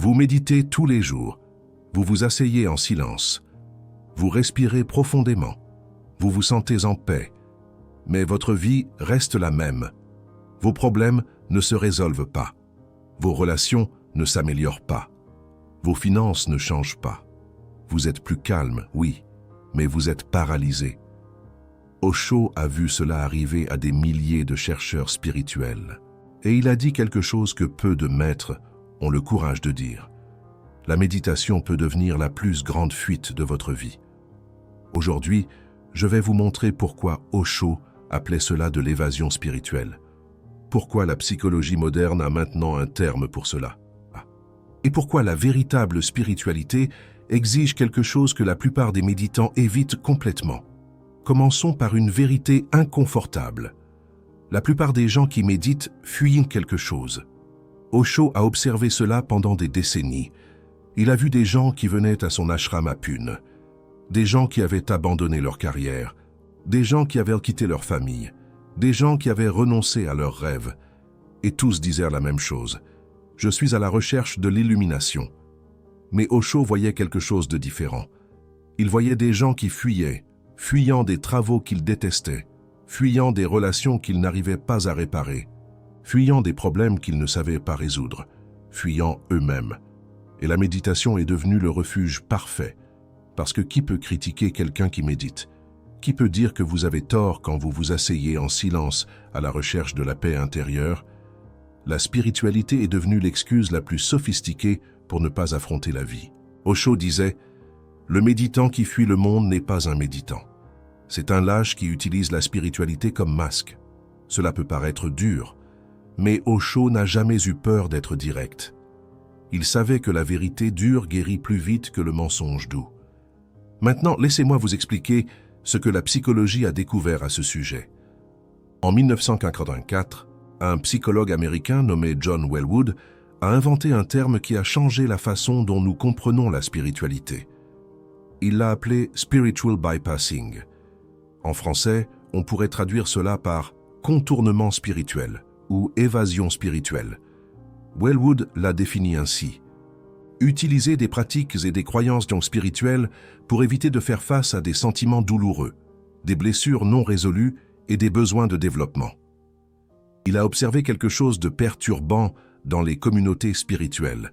Vous méditez tous les jours. Vous vous asseyez en silence. Vous respirez profondément. Vous vous sentez en paix. Mais votre vie reste la même. Vos problèmes ne se résolvent pas. Vos relations ne s'améliorent pas. Vos finances ne changent pas. Vous êtes plus calme, oui, mais vous êtes paralysé. Osho a vu cela arriver à des milliers de chercheurs spirituels. Et il a dit quelque chose que peu de maîtres ont le courage de dire. La méditation peut devenir la plus grande fuite de votre vie. Aujourd'hui, je vais vous montrer pourquoi Osho appelait cela de l'évasion spirituelle. Pourquoi la psychologie moderne a maintenant un terme pour cela. Et pourquoi la véritable spiritualité exige quelque chose que la plupart des méditants évitent complètement. Commençons par une vérité inconfortable. La plupart des gens qui méditent fuient quelque chose. Osho a observé cela pendant des décennies. Il a vu des gens qui venaient à son ashram à Pune, des gens qui avaient abandonné leur carrière, des gens qui avaient quitté leur famille, des gens qui avaient renoncé à leurs rêves, et tous disaient la même chose. Je suis à la recherche de l'illumination. Mais Osho voyait quelque chose de différent. Il voyait des gens qui fuyaient, fuyant des travaux qu'ils détestaient, fuyant des relations qu'ils n'arrivaient pas à réparer, fuyant des problèmes qu'ils ne savaient pas résoudre, fuyant eux-mêmes. Et la méditation est devenue le refuge parfait, parce que qui peut critiquer quelqu'un qui médite? Qui peut dire que vous avez tort quand vous vous asseyez en silence à la recherche de la paix intérieure? La spiritualité est devenue l'excuse la plus sophistiquée pour ne pas affronter la vie. Osho disait « Le méditant qui fuit le monde n'est pas un méditant. C'est un lâche qui utilise la spiritualité comme masque. Cela peut paraître dur, mais Osho n'a jamais eu peur d'être direct. Il savait que la vérité dure guérit plus vite que le mensonge doux. Maintenant, laissez-moi vous expliquer ce que la psychologie a découvert à ce sujet. En 1984, un psychologue américain nommé John Welwood a inventé un terme qui a changé la façon dont nous comprenons la spiritualité. Il l'a appelé « spiritual bypassing ». En français, on pourrait traduire cela par « contournement spirituel » ou « évasion spirituelle ». Welwood l'a défini ainsi. Utiliser des pratiques et des croyances spirituelles pour éviter de faire face à des sentiments douloureux, des blessures non résolues et des besoins de développement. Il a observé quelque chose de perturbant dans les communautés spirituelles.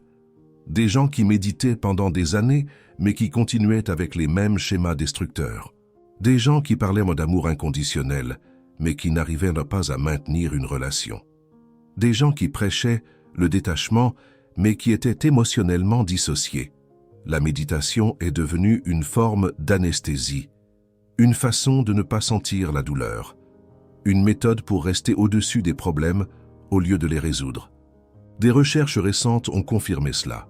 Des gens qui méditaient pendant des années, mais qui continuaient avec les mêmes schémas destructeurs. Des gens qui parlaient d'amour inconditionnel, mais qui n'arrivaient pas à maintenir une relation. Des gens qui prêchaient le détachement, mais qui étaient émotionnellement dissociés. La méditation est devenue une forme d'anesthésie, une façon de ne pas sentir la douleur, une méthode pour rester au-dessus des problèmes au lieu de les résoudre. Des recherches récentes ont confirmé cela.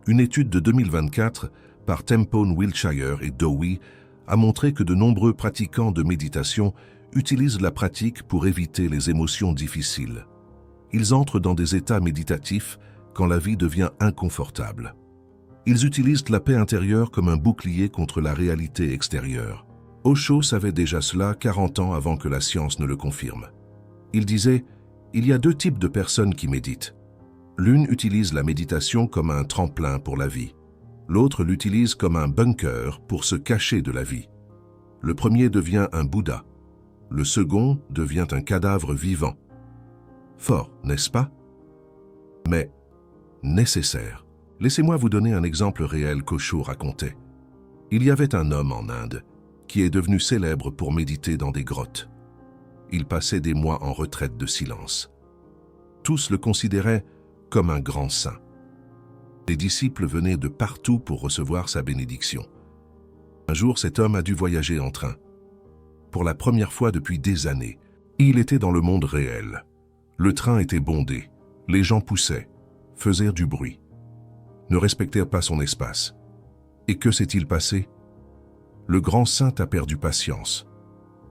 Une étude de 2024 par Tempone Wiltshire et Dowie a montré que de nombreux pratiquants de méditation utilisent la pratique pour éviter les émotions difficiles. Ils entrent dans des états méditatifs quand la vie devient inconfortable. Ils utilisent la paix intérieure comme un bouclier contre la réalité extérieure. Osho savait déjà cela 40 ans avant que la science ne le confirme. Il disait « Il y a deux types de personnes qui méditent. L'une utilise la méditation comme un tremplin pour la vie. L'autre l'utilise comme un bunker pour se cacher de la vie. Le premier devient un Bouddha. Le second devient un cadavre vivant. Fort, n'est-ce pas? Mais nécessaire. Laissez-moi vous donner un exemple réel qu'Osho racontait. Il y avait un homme en Inde qui est devenu célèbre pour méditer dans des grottes. Il passait des mois en retraite de silence. Tous le considéraient comme un grand saint. Les disciples venaient de partout pour recevoir sa bénédiction. Un jour, cet homme a dû voyager en train. Pour la première fois depuis des années, il était dans le monde réel. Le train était bondé, les gens poussaient, faisaient du bruit, ne respectèrent pas son espace. Et que s'est-il passé? Le grand saint a perdu patience,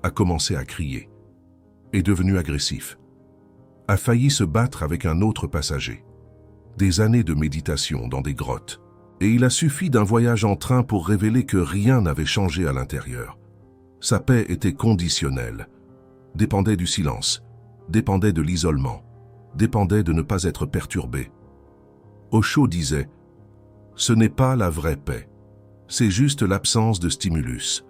a commencé à crier, est devenu agressif, a failli se battre avec un autre passager. Des années de méditation dans des grottes, et il a suffi d'un voyage en train pour révéler que rien n'avait changé à l'intérieur. Sa paix était conditionnelle, dépendait du silence, dépendait de l'isolement, dépendait de ne pas être perturbé. Osho disait « Ce n'est pas la vraie paix, c'est juste l'absence de stimulus.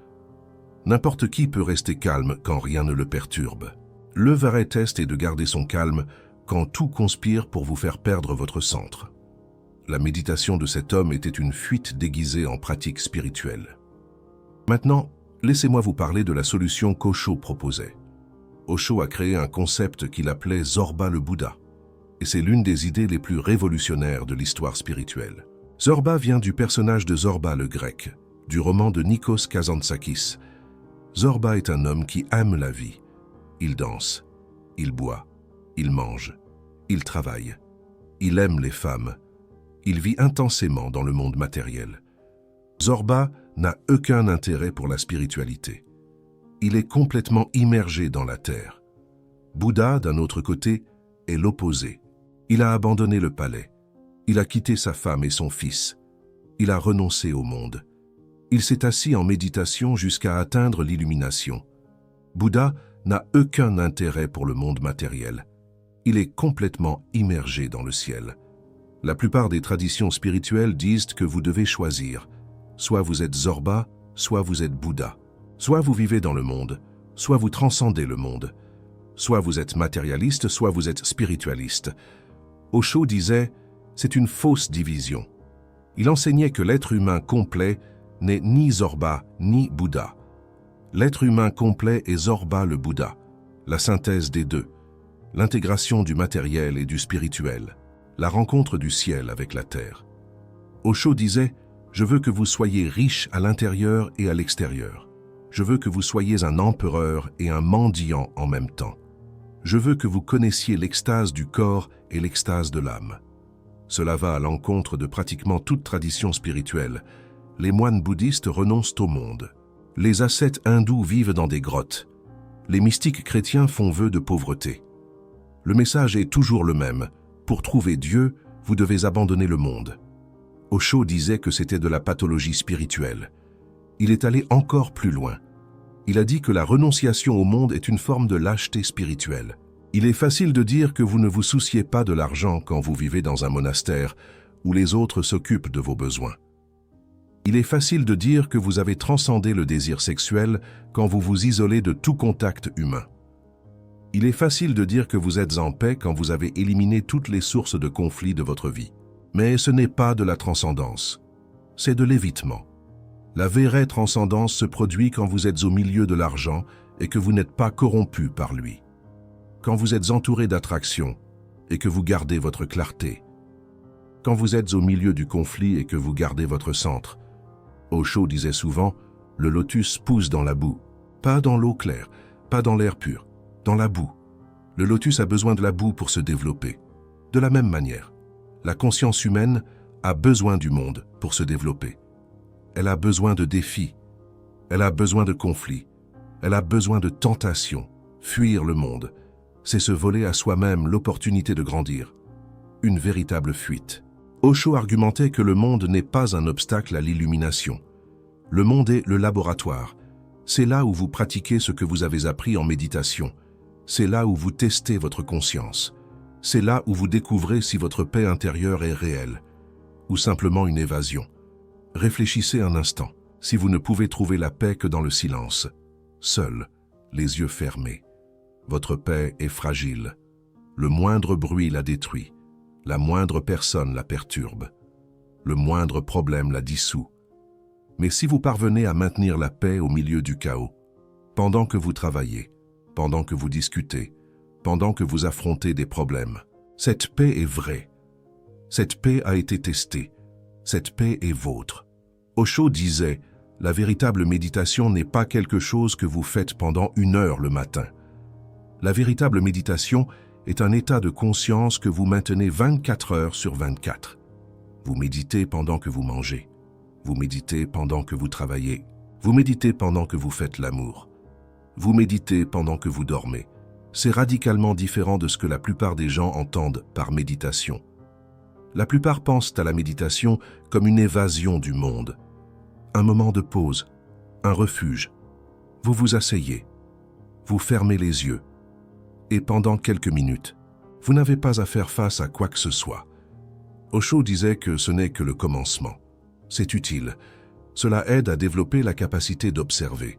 N'importe qui peut rester calme quand rien ne le perturbe. Le vrai test est de garder son calme quand tout conspire pour vous faire perdre votre centre. » La méditation de cet homme était une fuite déguisée en pratique spirituelle. Maintenant, laissez-moi vous parler de la solution qu'Osho proposait. Osho a créé un concept qu'il appelait Zorba le Bouddha, et c'est l'une des idées les plus révolutionnaires de l'histoire spirituelle. Zorba vient du personnage de Zorba le grec, du roman de Nikos Kazantzakis. Zorba est un homme qui aime la vie. Il danse, il boit, il mange, il travaille, il aime les femmes, il vit intensément dans le monde matériel. Zorba n'a aucun intérêt pour la spiritualité. Il est complètement immergé dans la terre. Bouddha, d'un autre côté, est l'opposé. Il a abandonné le palais. Il a quitté sa femme et son fils. Il a renoncé au monde. Il s'est assis en méditation jusqu'à atteindre l'illumination. Bouddha n'a aucun intérêt pour le monde matériel. Il est complètement immergé dans le ciel. La plupart des traditions spirituelles disent que vous devez choisir. Soit vous êtes Zorba, soit vous êtes Bouddha. Soit vous vivez dans le monde, soit vous transcendez le monde. Soit vous êtes matérialiste, soit vous êtes spiritualiste. Osho disait, c'est une fausse division. Il enseignait que l'être humain complet n'est ni Zorba ni Bouddha. L'être humain complet est Zorba le Bouddha, la synthèse des deux, l'intégration du matériel et du spirituel, la rencontre du ciel avec la terre. Osho disait, je veux que vous soyez riche à l'intérieur et à l'extérieur. Je veux que vous soyez un empereur et un mendiant en même temps. Je veux que vous connaissiez l'extase du corps et l'extase de l'âme. Cela va à l'encontre de pratiquement toute tradition spirituelle. Les moines bouddhistes renoncent au monde. Les ascètes hindous vivent dans des grottes. Les mystiques chrétiens font vœu de pauvreté. Le message est toujours le même. Pour trouver Dieu, vous devez abandonner le monde. Osho disait que c'était de la pathologie spirituelle. Il est allé encore plus loin. Il a dit que la renonciation au monde est une forme de lâcheté spirituelle. Il est facile de dire que vous ne vous souciez pas de l'argent quand vous vivez dans un monastère où les autres s'occupent de vos besoins. Il est facile de dire que vous avez transcendé le désir sexuel quand vous vous isolez de tout contact humain. Il est facile de dire que vous êtes en paix quand vous avez éliminé toutes les sources de conflits de votre vie. Mais ce n'est pas de la transcendance, c'est de l'évitement. La vraie transcendance se produit quand vous êtes au milieu de l'argent et que vous n'êtes pas corrompu par lui. Quand vous êtes entouré d'attractions et que vous gardez votre clarté. Quand vous êtes au milieu du conflit et que vous gardez votre centre. Osho disait souvent, le lotus pousse dans la boue, pas dans l'eau claire, pas dans l'air pur, dans la boue. Le lotus a besoin de la boue pour se développer. De la même manière, la conscience humaine a besoin du monde pour se développer. Elle a besoin de défis, elle a besoin de conflits, elle a besoin de tentations. Fuir le monde, c'est se voler à soi-même l'opportunité de grandir. Une véritable fuite. Osho argumentait que le monde n'est pas un obstacle à l'illumination. Le monde est le laboratoire. C'est là où vous pratiquez ce que vous avez appris en méditation. C'est là où vous testez votre conscience. C'est là où vous découvrez si votre paix intérieure est réelle ou simplement une évasion. Réfléchissez un instant, si vous ne pouvez trouver la paix que dans le silence, seul, les yeux fermés. Votre paix est fragile. Le moindre bruit la détruit. La moindre personne la perturbe. Le moindre problème la dissout. Mais si vous parvenez à maintenir la paix au milieu du chaos, pendant que vous travaillez, pendant que vous discutez, pendant que vous affrontez des problèmes, cette paix est vraie. Cette paix a été testée. Cette paix est vôtre. Osho disait, la véritable méditation n'est pas quelque chose que vous faites pendant 1 heure le matin. La véritable méditation est un état de conscience que vous maintenez 24 heures sur 24. Vous méditez pendant que vous mangez. Vous méditez pendant que vous travaillez. Vous méditez pendant que vous faites l'amour. Vous méditez pendant que vous dormez. C'est radicalement différent de ce que la plupart des gens entendent par méditation. La plupart pensent à la méditation comme une évasion du monde. Un moment de pause, un refuge. Vous vous asseyez. Vous fermez les yeux. Et pendant quelques minutes, vous n'avez pas à faire face à quoi que ce soit. Osho disait que ce n'est que le commencement. C'est utile. Cela aide à développer la capacité d'observer.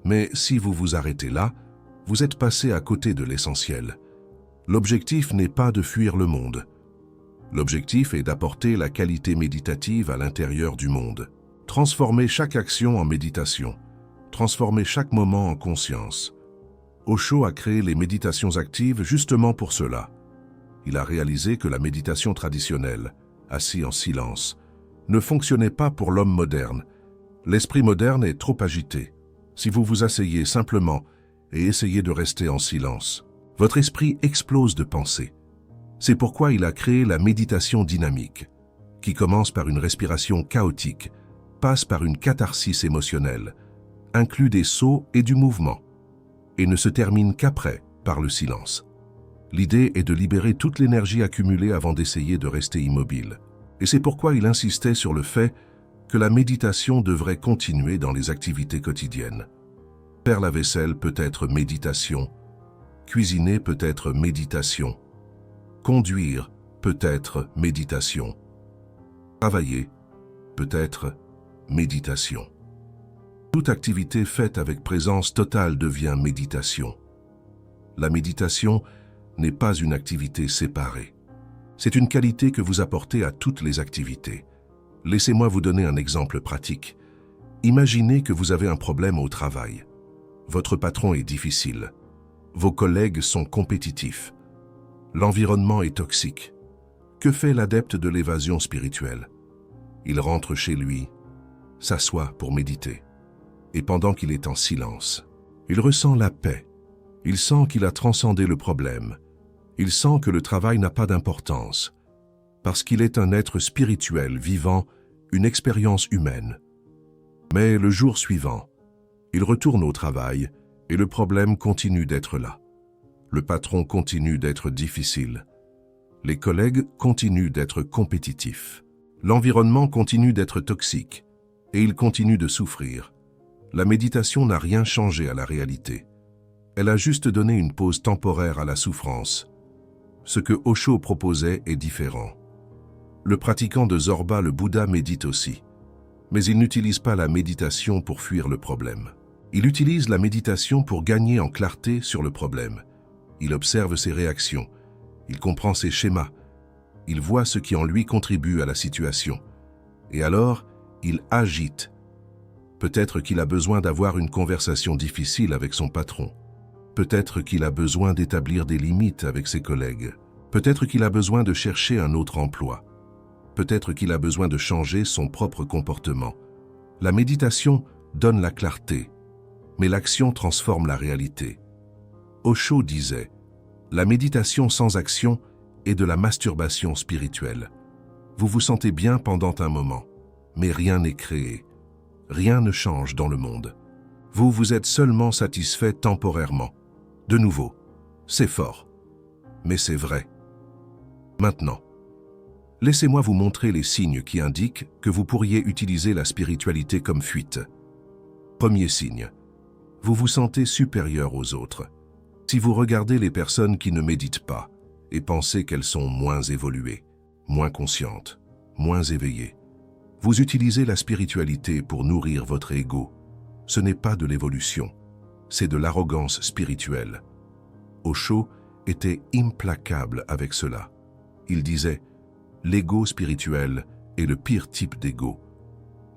Mais si vous vous arrêtez là, vous êtes passé à côté de l'essentiel. L'objectif n'est pas de fuir le monde. L'objectif est d'apporter la qualité méditative à l'intérieur du monde. Transformer chaque action en méditation. Transformer chaque moment en conscience. Osho a créé les méditations actives justement pour cela. Il a réalisé que la méditation traditionnelle, assis en silence, ne fonctionnait pas pour l'homme moderne. L'esprit moderne est trop agité. Si vous vous asseyez simplement et essayez de rester en silence, votre esprit explose de pensées. C'est pourquoi il a créé la méditation dynamique, qui commence par une respiration chaotique, passe par une catharsis émotionnelle, inclut des sauts et du mouvement, et ne se termine qu'après par le silence. L'idée est de libérer toute l'énergie accumulée avant d'essayer de rester immobile. Et c'est pourquoi il insistait sur le fait que la méditation devrait continuer dans les activités quotidiennes. Faire la vaisselle peut être méditation, cuisiner peut être méditation, conduire peut être méditation, travailler peut être méditation. Toute activité faite avec présence totale devient méditation. La méditation n'est pas une activité séparée. C'est une qualité que vous apportez à toutes les activités. Laissez-moi vous donner un exemple pratique. Imaginez que vous avez un problème au travail. Votre patron est difficile. Vos collègues sont compétitifs. L'environnement est toxique. Que fait l'adepte de l'évasion spirituelle? Il rentre chez lui, s'assoit pour méditer. Et pendant qu'il est en silence, il ressent la paix. Il sent qu'il a transcendé le problème. Il sent que le travail n'a pas d'importance, parce qu'il est un être spirituel vivant une expérience humaine. Mais le jour suivant, il retourne au travail et le problème continue d'être là. Le patron continue d'être difficile. Les collègues continuent d'être compétitifs. L'environnement continue d'être toxique et il continue de souffrir. La méditation n'a rien changé à la réalité. Elle a juste donné une pause temporaire à la souffrance. Ce que Osho proposait est différent. Le pratiquant de Zorba, le Bouddha, médite aussi. Mais il n'utilise pas la méditation pour fuir le problème. Il utilise la méditation pour gagner en clarté sur le problème. Il observe ses réactions. Il comprend ses schémas. Il voit ce qui en lui contribue à la situation. Et alors, il agite. Peut-être qu'il a besoin d'avoir une conversation difficile avec son patron. Peut-être qu'il a besoin d'établir des limites avec ses collègues. Peut-être qu'il a besoin de chercher un autre emploi. Peut-être qu'il a besoin de changer son propre comportement. La méditation donne la clarté, mais l'action transforme la réalité. Osho disait, « La méditation sans action est de la masturbation spirituelle. Vous vous sentez bien pendant un moment, mais rien n'est créé. Rien ne change dans le monde. Vous vous êtes seulement satisfait temporairement. De nouveau, c'est fort, mais c'est vrai. Maintenant, laissez-moi vous montrer les signes qui indiquent que vous pourriez utiliser la spiritualité comme fuite. Premier signe, vous vous sentez supérieur aux autres. Si vous regardez les personnes qui ne méditent pas et pensez qu'elles sont moins évoluées, moins conscientes, moins éveillées, vous utilisez la spiritualité pour nourrir votre ego. Ce n'est pas de l'évolution, c'est de l'arrogance spirituelle. Osho était implacable avec cela. Il disait « L'ego spirituel est le pire type d'ego,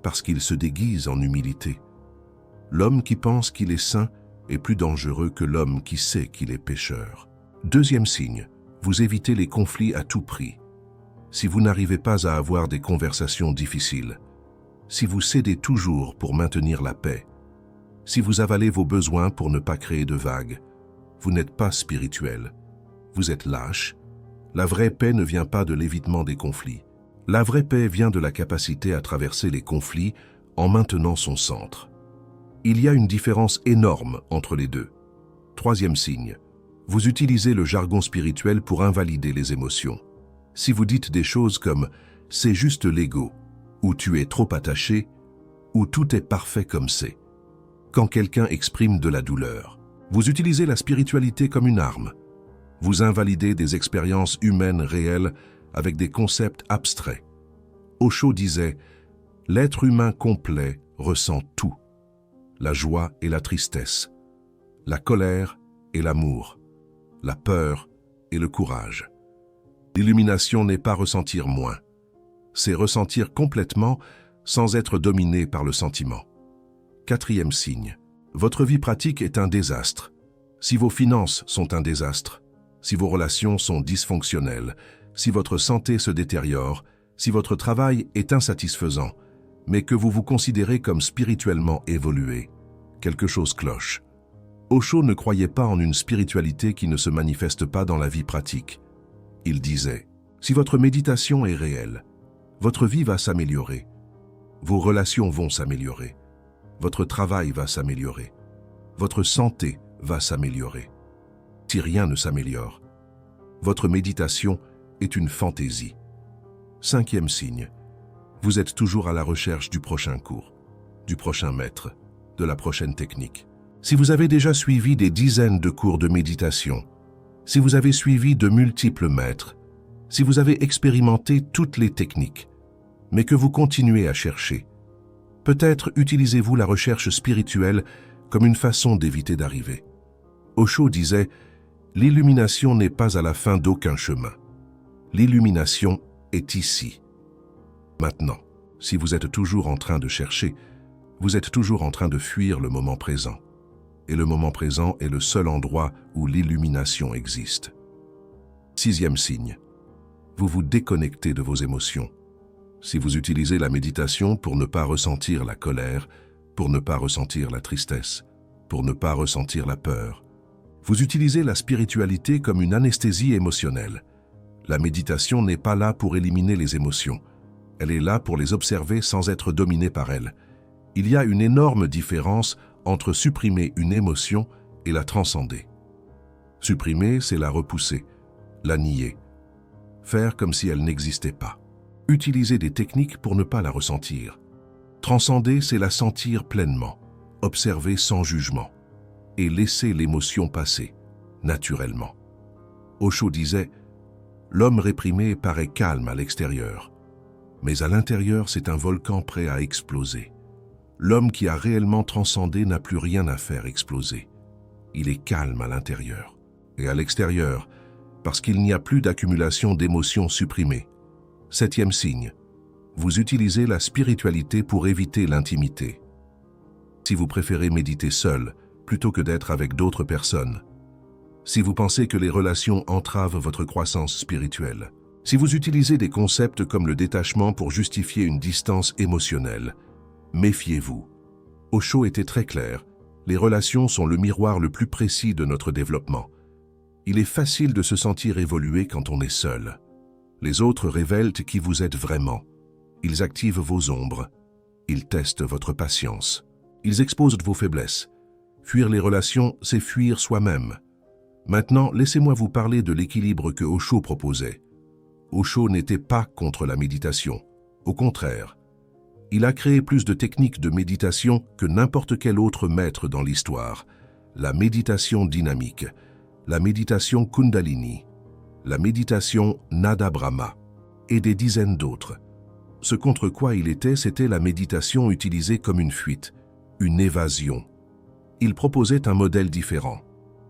parce qu'il se déguise en humilité. L'homme qui pense qu'il est saint est plus dangereux que l'homme qui sait qu'il est pécheur. » Deuxième signe, vous évitez les conflits à tout prix. Si vous n'arrivez pas à avoir des conversations difficiles, si vous cédez toujours pour maintenir la paix, si vous avalez vos besoins pour ne pas créer de vagues, vous n'êtes pas spirituel. Vous êtes lâche. La vraie paix ne vient pas de l'évitement des conflits. La vraie paix vient de la capacité à traverser les conflits en maintenant son centre. Il y a une différence énorme entre les deux. Troisième signe, vous utilisez le jargon spirituel pour invalider les émotions. Si vous dites des choses comme « c'est juste l'ego » ou « tu es trop attaché » ou « tout est parfait comme c'est », quand quelqu'un exprime de la douleur, vous utilisez la spiritualité comme une arme. Vous invalidez des expériences humaines réelles avec des concepts abstraits. Osho disait « L'être humain complet ressent tout, la joie et la tristesse, la colère et l'amour, la peur et le courage. L'illumination n'est pas ressentir moins, c'est ressentir complètement sans être dominé par le sentiment. » Quatrième signe, votre vie pratique est un désastre. Si vos finances sont un désastre, si vos relations sont dysfonctionnelles, si votre santé se détériore, si votre travail est insatisfaisant, mais que vous vous considérez comme spirituellement évolué, quelque chose cloche. Osho ne croyait pas en une spiritualité qui ne se manifeste pas dans la vie pratique. Il disait, si votre méditation est réelle, votre vie va s'améliorer, vos relations vont s'améliorer, votre travail va s'améliorer, votre santé va s'améliorer. Si rien ne s'améliore, votre méditation est une fantaisie. Cinquième signe, vous êtes toujours à la recherche du prochain cours, du prochain maître, de la prochaine technique. Si vous avez déjà suivi des dizaines de cours de méditation, si vous avez suivi de multiples maîtres, si vous avez expérimenté toutes les techniques, mais que vous continuez à chercher, peut-être utilisez-vous la recherche spirituelle comme une façon d'éviter d'arriver. Osho disait « L'illumination n'est pas à la fin d'aucun chemin. L'illumination est ici. » Maintenant, si vous êtes toujours en train de chercher, vous êtes toujours en train de fuir le moment présent. Et le moment présent est le seul endroit où l'illumination existe. Sixième signe, vous vous déconnectez de vos émotions. Si vous utilisez la méditation pour ne pas ressentir la colère, pour ne pas ressentir la tristesse, pour ne pas ressentir la peur, vous utilisez la spiritualité comme une anesthésie émotionnelle. La méditation n'est pas là pour éliminer les émotions. Elle est là pour les observer sans être dominée par elles. Il y a une énorme différence entre supprimer une émotion et la transcender. Supprimer, c'est la repousser, la nier, faire comme si elle n'existait pas. Utiliser des techniques pour ne pas la ressentir. Transcender, c'est la sentir pleinement, observer sans jugement, et laisser l'émotion passer, naturellement. Osho disait « L'homme réprimé paraît calme à l'extérieur, mais à l'intérieur, c'est un volcan prêt à exploser. L'homme qui a réellement transcendé n'a plus rien à faire exploser. Il est calme à l'intérieur. Et à l'extérieur, parce qu'il n'y a plus d'accumulation d'émotions supprimées. » Septième signe, vous utilisez la spiritualité pour éviter l'intimité. Si vous préférez méditer seul, plutôt que d'être avec d'autres personnes, si vous pensez que les relations entravent votre croissance spirituelle, si vous utilisez des concepts comme le détachement pour justifier une distance émotionnelle, méfiez-vous. Osho était très clair, les relations sont le miroir le plus précis de notre développement. Il est facile de se sentir évoluer quand on est seul. Les autres révèlent qui vous êtes vraiment. Ils activent vos ombres. Ils testent votre patience. Ils exposent vos faiblesses. Fuir les relations, c'est fuir soi-même. Maintenant, laissez-moi vous parler de l'équilibre que Osho proposait. Osho n'était pas contre la méditation. Au contraire, il a créé plus de techniques de méditation que n'importe quel autre maître dans l'histoire. La méditation dynamique, la méditation Kundalini, la méditation Nada Brahma et des dizaines d'autres. Ce contre quoi il était, c'était la méditation utilisée comme une fuite, une évasion. Il proposait un modèle différent.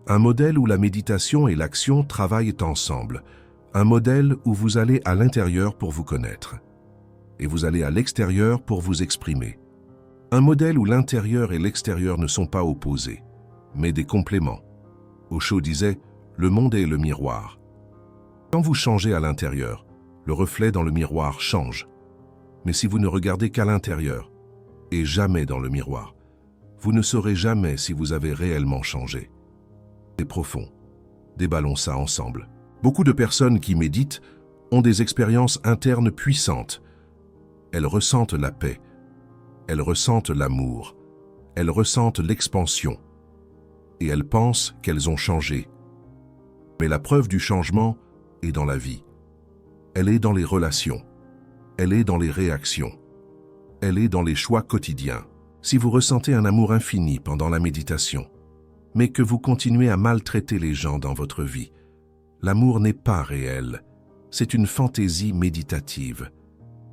Un modèle où la méditation et l'action travaillent ensemble. Un modèle où vous allez à l'intérieur pour vous connaître. Et vous allez à l'extérieur pour vous exprimer. Un modèle où l'intérieur et l'extérieur ne sont pas opposés, mais des compléments. Osho disait, le monde est le miroir. Quand vous changez à l'intérieur, le reflet dans le miroir change. Mais si vous ne regardez qu'à l'intérieur, et jamais dans le miroir, vous ne saurez jamais si vous avez réellement changé. C'est profond. Déballons ça ensemble. Beaucoup de personnes qui méditent ont des expériences internes puissantes. Elles ressentent la paix, elles ressentent l'amour, elles ressentent l'expansion, et elles pensent qu'elles ont changé. Mais la preuve du changement est dans la vie. Elle est dans les relations, elle est dans les réactions, elle est dans les choix quotidiens. Si vous ressentez un amour infini pendant la méditation, mais que vous continuez à maltraiter les gens dans votre vie, l'amour n'est pas réel, c'est une fantaisie méditative.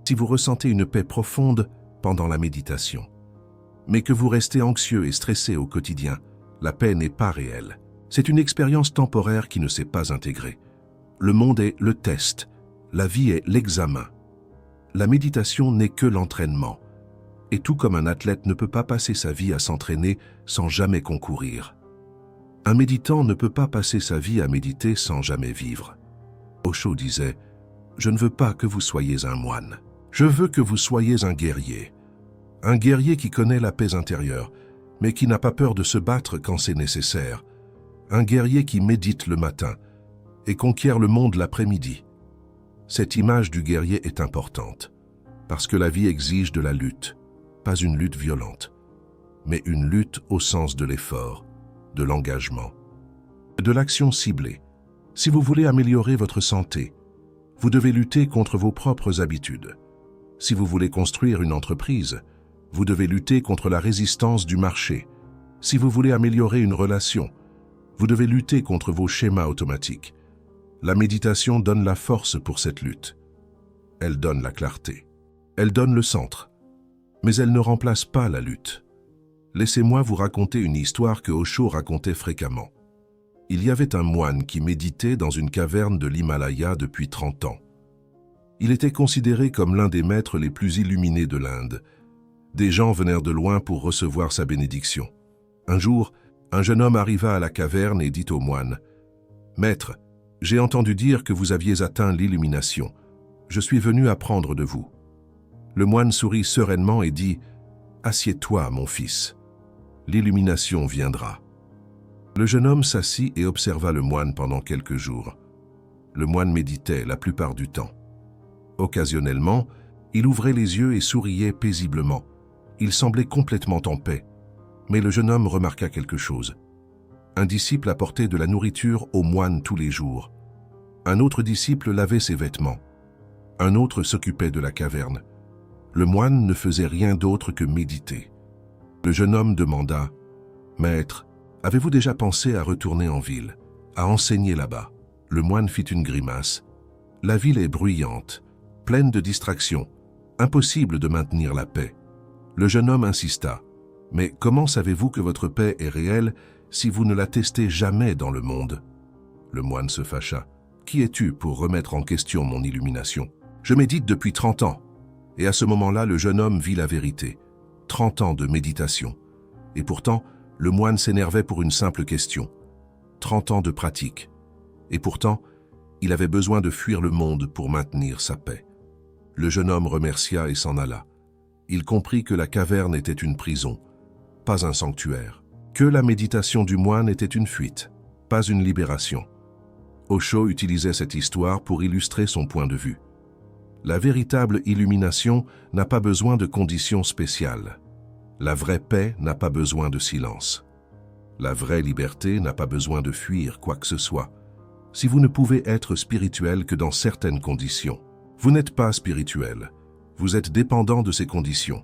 Si vous ressentez une paix profonde pendant la méditation, mais que vous restez anxieux et stressé au quotidien, la paix n'est pas réelle. C'est une expérience temporaire qui ne s'est pas intégrée. Le monde est le test, la vie est l'examen. La méditation n'est que l'entraînement. Et tout comme un athlète ne peut pas passer sa vie à s'entraîner sans jamais concourir. Un méditant ne peut pas passer sa vie à méditer sans jamais vivre. Osho disait « Je ne veux pas que vous soyez un moine. Je veux que vous soyez un guerrier. Un guerrier qui connaît la paix intérieure, mais qui n'a pas peur de se battre quand c'est nécessaire. Un guerrier qui médite le matin et conquiert le monde l'après-midi. » Cette image du guerrier est importante, parce que la vie exige de la lutte, pas une lutte violente, mais une lutte au sens de l'effort, de l'engagement, de l'action ciblée. Si vous voulez améliorer votre santé, vous devez lutter contre vos propres habitudes. Si vous voulez construire une entreprise, vous devez lutter contre la résistance du marché. Si vous voulez améliorer une relation, vous devez lutter contre vos schémas automatiques. La méditation donne la force pour cette lutte. Elle donne la clarté. Elle donne le centre. Mais elle ne remplace pas la lutte. Laissez-moi vous raconter une histoire que Osho racontait fréquemment. Il y avait un moine qui méditait dans une caverne de l'Himalaya depuis 30 ans. Il était considéré comme l'un des maîtres les plus illuminés de l'Inde. Des gens vinrent de loin pour recevoir sa bénédiction. Un jour, un jeune homme arriva à la caverne et dit au moine « Maître, j'ai entendu dire que vous aviez atteint l'illumination. Je suis venu apprendre de vous. » Le moine sourit sereinement et dit « Assieds-toi, mon fils. L'illumination viendra. » Le jeune homme s'assit et observa le moine pendant quelques jours. Le moine méditait la plupart du temps. Occasionnellement, il ouvrait les yeux et souriait paisiblement. Il semblait complètement en paix. Mais le jeune homme remarqua quelque chose. Un disciple apportait de la nourriture au moine tous les jours. Un autre disciple lavait ses vêtements. Un autre s'occupait de la caverne. Le moine ne faisait rien d'autre que méditer. Le jeune homme demanda « Maître, avez-vous déjà pensé à retourner en ville, à enseigner là-bas ?» Le moine fit une grimace. « La ville est bruyante, pleine de distractions, impossible de maintenir la paix. » Le jeune homme insista. « Mais comment savez-vous que votre paix est réelle si vous ne la testez jamais dans le monde ?» Le moine se fâcha. « Qui es-tu pour remettre en question mon illumination ? Je médite depuis 30 ans. » Et à ce moment-là, le jeune homme vit la vérité. 30 ans de méditation. Et pourtant, le moine s'énervait pour une simple question. 30 ans de pratique. Et pourtant, il avait besoin de fuir le monde pour maintenir sa paix. Le jeune homme remercia et s'en alla. Il comprit que la caverne était une prison, pas un sanctuaire. Que la méditation du moine était une fuite, pas une libération. Osho utilisait cette histoire pour illustrer son point de vue. La véritable illumination n'a pas besoin de conditions spéciales. La vraie paix n'a pas besoin de silence. La vraie liberté n'a pas besoin de fuir quoi que ce soit. Si vous ne pouvez être spirituel que dans certaines conditions, vous n'êtes pas spirituel. Vous êtes dépendant de ces conditions.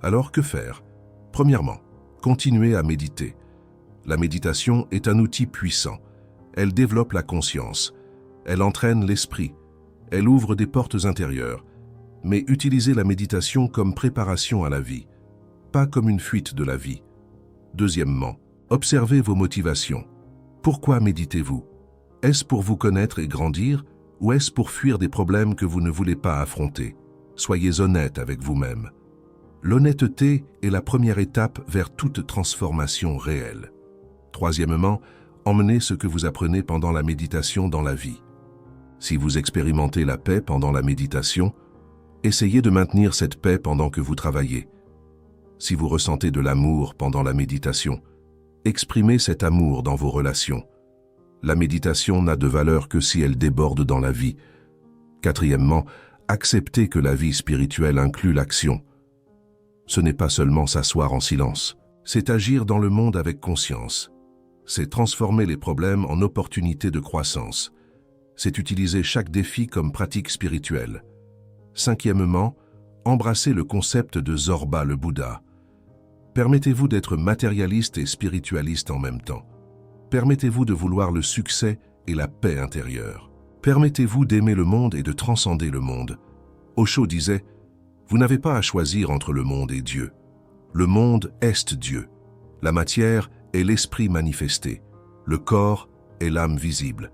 Alors que faire? Premièrement, continuez à méditer. La méditation est un outil puissant. Elle développe la conscience. Elle entraîne l'esprit. Elle ouvre des portes intérieures. Mais utilisez la méditation comme préparation à la vie, pas comme une fuite de la vie. Deuxièmement, observez vos motivations. Pourquoi méditez-vous? Est-ce pour vous connaître et grandir, ou est-ce pour fuir des problèmes que vous ne voulez pas affronter? Soyez honnête avec vous-même. L'honnêteté est la première étape vers toute transformation réelle. Troisièmement, emmenez ce que vous apprenez pendant la méditation dans la vie. Si vous expérimentez la paix pendant la méditation, essayez de maintenir cette paix pendant que vous travaillez. Si vous ressentez de l'amour pendant la méditation, exprimez cet amour dans vos relations. La méditation n'a de valeur que si elle déborde dans la vie. Quatrièmement, acceptez que la vie spirituelle inclut l'action. Ce n'est pas seulement s'asseoir en silence, c'est agir dans le monde avec conscience. C'est transformer les problèmes en opportunités de croissance. C'est utiliser chaque défi comme pratique spirituelle. Cinquièmement, embrassez le concept de Zorba le Bouddha. Permettez-vous d'être matérialiste et spiritualiste en même temps. Permettez-vous de vouloir le succès et la paix intérieure. Permettez-vous d'aimer le monde et de transcender le monde. Osho disait, vous n'avez pas à choisir entre le monde et Dieu. Le monde est Dieu. La matière est l'esprit manifesté. Le corps est l'âme visible.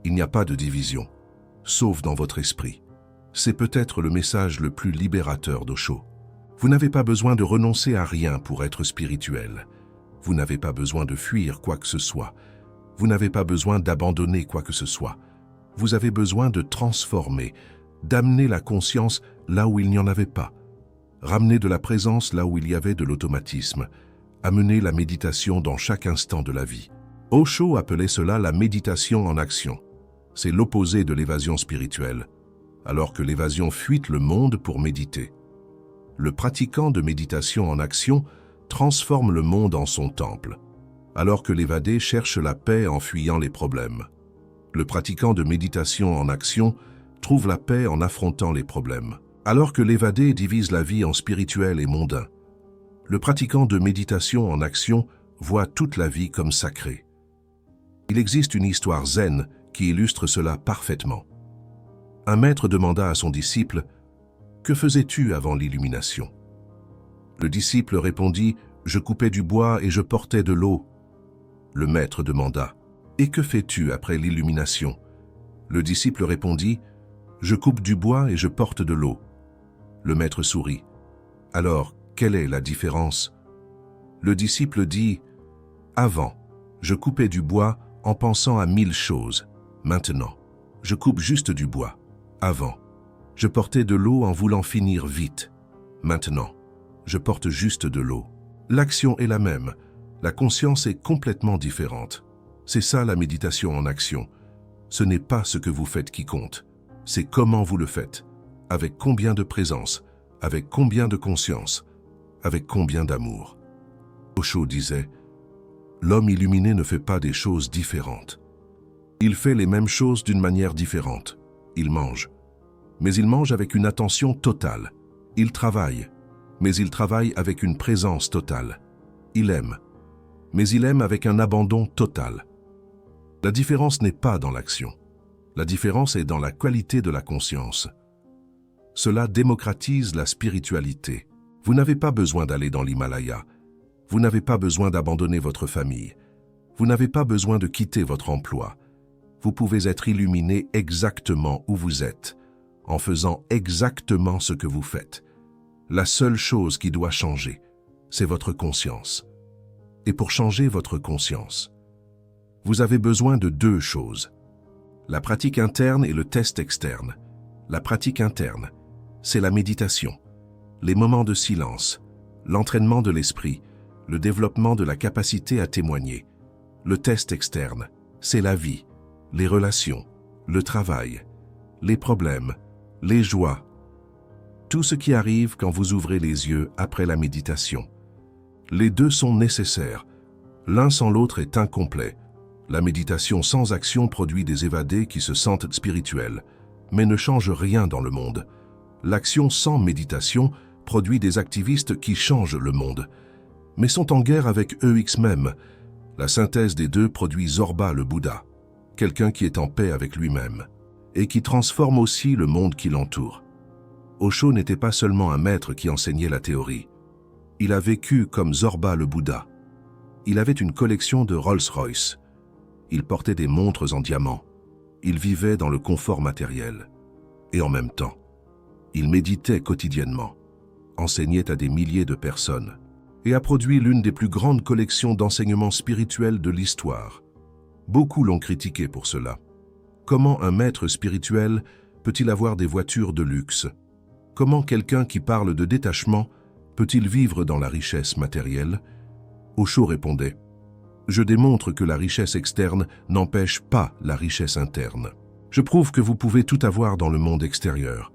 Il n'y a pas de division, sauf dans votre esprit. C'est peut-être le message le plus libérateur d'Osho. Vous n'avez pas besoin de renoncer à rien pour être spirituel. Vous n'avez pas besoin de fuir quoi que ce soit. Vous n'avez pas besoin d'abandonner quoi que ce soit. Vous avez besoin de transformer, d'amener la conscience là où il n'y en avait pas. Ramener de la présence là où il y avait de l'automatisme. Amener la méditation dans chaque instant de la vie. Osho appelait cela la méditation en action. C'est l'opposé de l'évasion spirituelle, alors que l'évasion fuite le monde pour méditer. Le pratiquant de méditation en action transforme le monde en son temple, alors que l'évadé cherche la paix en fuyant les problèmes. Le pratiquant de méditation en action trouve la paix en affrontant les problèmes, alors que l'évadé divise la vie en spirituel et mondain. Le pratiquant de méditation en action voit toute la vie comme sacrée. Il existe une histoire zen qui illustre cela parfaitement. Un maître demanda à son disciple « Que faisais-tu avant l'illumination » Le disciple répondit « Je coupais du bois et je portais de l'eau. » Le maître demanda « Et que fais-tu après l'illumination » Le disciple répondit « Je coupe du bois et je porte de l'eau. » Le maître sourit. « Alors, quelle est la différence » Le disciple dit « Avant, je coupais du bois en pensant à 1000 choses. Maintenant, je coupe juste du bois. Avant, je portais de l'eau en voulant finir vite. Maintenant, je porte juste de l'eau. L'action est la même. La conscience est complètement différente. C'est ça la méditation en action. Ce n'est pas ce que vous faites qui compte. C'est comment vous le faites. Avec combien de présence, avec combien de conscience, avec combien d'amour. Osho disait, l'homme illuminé ne fait pas des choses différentes. Il fait les mêmes choses d'une manière différente. Il mange. Mais il mange avec une attention totale. Il travaille. Mais il travaille avec une présence totale. Il aime. Mais il aime avec un abandon total. La différence n'est pas dans l'action. La différence est dans la qualité de la conscience. Cela démocratise la spiritualité. Vous n'avez pas besoin d'aller dans l'Himalaya. Vous n'avez pas besoin d'abandonner votre famille. Vous n'avez pas besoin de quitter votre emploi. Vous pouvez être illuminé exactement où vous êtes, en faisant exactement ce que vous faites. La seule chose qui doit changer, c'est votre conscience. Et pour changer votre conscience, vous avez besoin de 2 choses. La pratique interne et le test externe. La pratique interne, c'est la méditation, les moments de silence, l'entraînement de l'esprit, le développement de la capacité à témoigner. Le test externe, c'est la vie, les relations, le travail, les problèmes, les joies. Tout ce qui arrive quand vous ouvrez les yeux après la méditation. Les 2 sont nécessaires. L'un sans l'autre est incomplet. La méditation sans action produit des évadés qui se sentent spirituels, mais ne change rien dans le monde. L'action sans méditation produit des activistes qui changent le monde, mais sont en guerre avec eux-mêmes. La synthèse des 2 produit Zorba le Bouddha, quelqu'un qui est en paix avec lui-même, et qui transforme aussi le monde qui l'entoure. Osho n'était pas seulement un maître qui enseignait la théorie. Il a vécu comme Zorba le Bouddha. Il avait une collection de Rolls-Royce. Il portait des montres en diamant. Il vivait dans le confort matériel. Et en même temps, il méditait quotidiennement, enseignait à des milliers de personnes et a produit l'une des plus grandes collections d'enseignements spirituels de l'histoire. Beaucoup l'ont critiqué pour cela. Comment un maître spirituel peut-il avoir des voitures de luxe? Comment quelqu'un qui parle de détachement peut-il vivre dans la richesse matérielle? Osho répondait, « Je démontre que la richesse externe n'empêche pas la richesse interne. Je prouve que vous pouvez tout avoir dans le monde extérieur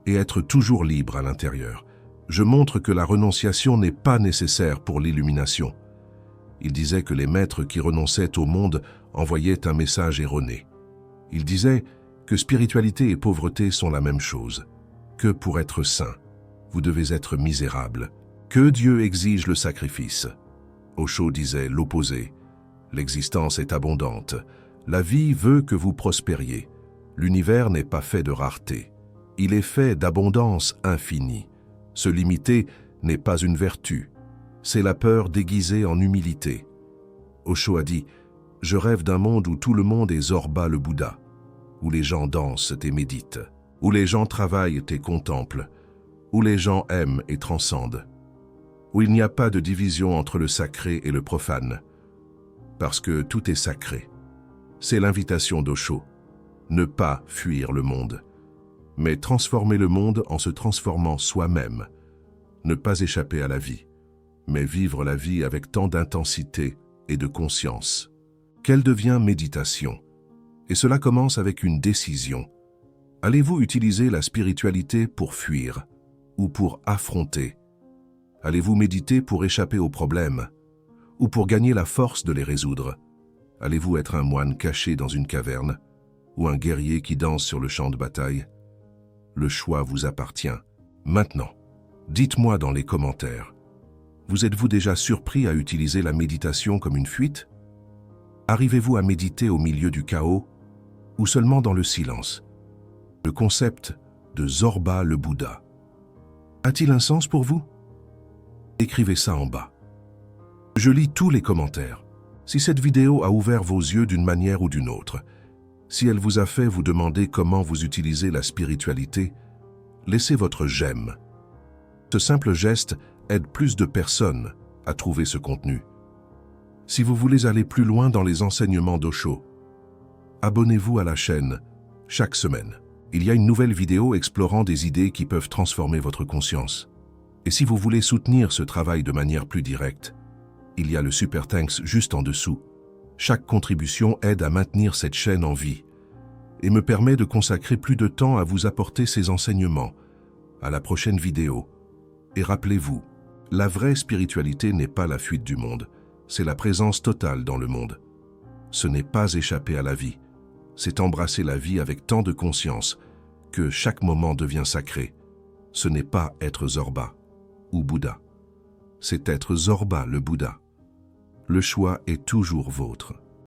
et être toujours libre à l'intérieur. Je montre que la renonciation n'est pas nécessaire pour l'illumination. » Il disait que les maîtres qui renonçaient au monde envoyaient un message erroné. Il disait que spiritualité et pauvreté sont la même chose, que pour être saint, vous devez être misérable, que Dieu exige le sacrifice. Osho disait l'opposé. L'existence est abondante. La vie veut que vous prospériez. L'univers n'est pas fait de rareté. Il est fait d'abondance infinie. Se limiter n'est pas une vertu. C'est la peur déguisée en humilité. Osho a dit « Je rêve d'un monde où tout le monde est Zorba le Bouddha, où les gens dansent et méditent, où les gens travaillent et contemplent, où les gens aiment et transcendent, où il n'y a pas de division entre le sacré et le profane, parce que tout est sacré. » C'est l'invitation d'Osho. Ne pas fuir le monde, mais transformer le monde en se transformant soi-même. Ne pas échapper à la vie, mais vivre la vie avec tant d'intensité et de conscience qu'elle devient méditation. Et cela commence avec une décision. Allez-vous utiliser la spiritualité pour fuir ou pour affronter? Allez-vous méditer pour échapper aux problèmes ou pour gagner la force de les résoudre? Allez-vous être un moine caché dans une caverne ou un guerrier qui danse sur le champ de bataille? Le choix vous appartient. Maintenant, dites-moi dans les commentaires, vous êtes-vous déjà surpris à utiliser la méditation comme une fuite? Arrivez-vous à méditer au milieu du chaos ou seulement dans le silence? Le concept de Zorba le Bouddha a-t-il un sens pour vous? Écrivez ça en bas. Je lis tous les commentaires. Si cette vidéo a ouvert vos yeux d'une manière ou d'une autre, si elle vous a fait vous demander comment vous utilisez la spiritualité, laissez votre j'aime. Ce simple geste aide plus de personnes à trouver ce contenu. Si vous voulez aller plus loin dans les enseignements d'Osho, abonnez-vous à la chaîne chaque semaine. Il y a une nouvelle vidéo explorant des idées qui peuvent transformer votre conscience. Et si vous voulez soutenir ce travail de manière plus directe, il y a le Super Thanks juste en dessous. Chaque contribution aide à maintenir cette chaîne en vie et me permet de consacrer plus de temps à vous apporter ces enseignements. À la prochaine vidéo. Et rappelez-vous, la vraie spiritualité n'est pas la fuite du monde, c'est la présence totale dans le monde. Ce n'est pas échapper à la vie, c'est embrasser la vie avec tant de conscience que chaque moment devient sacré. Ce n'est pas être Zorba ou Bouddha, c'est être Zorba le Bouddha. Le choix est toujours vôtre.